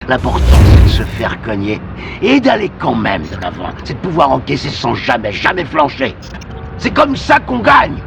L'important, c'est de se faire cogner et d'aller quand même de l'avant. C'est de pouvoir encaisser sans jamais flancher. C'est comme ça qu'on gagne.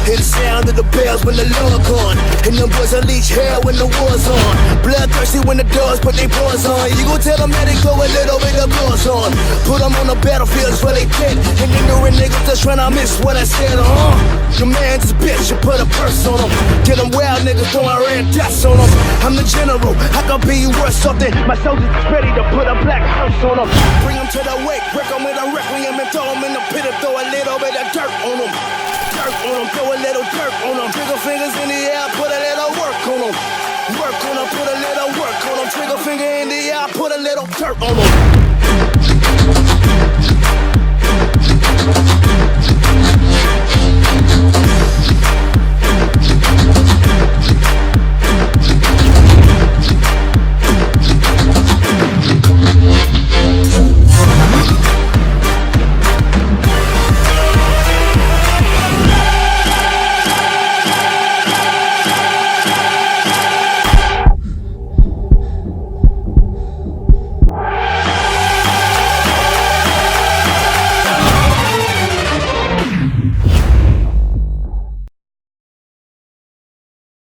Hear the sound of the bells when the Lord gone, and them boys unleash hell when the war's on. Bloodthirsty when the doors put they paws on. You gon' tell them that they go a little bit of gloss on. Put them on the battlefield where they dead, and ignorant niggas just tryna miss what I said, Your man's a bitch, you put a purse on them. Get them wild niggas throwing red dots on them. I'm the general, I can be worth something. My soldiers is ready to put a black hearse on them. Bring them to the wake, break them with a requiem and throw them in the pit and throw a little bit of dirt on them. Dirt on them, throw a little dirt on them. Trigger fingers in the air, put a little work on them. Work on them, put a little work on them. Trigger finger in the air, put a little dirt on them.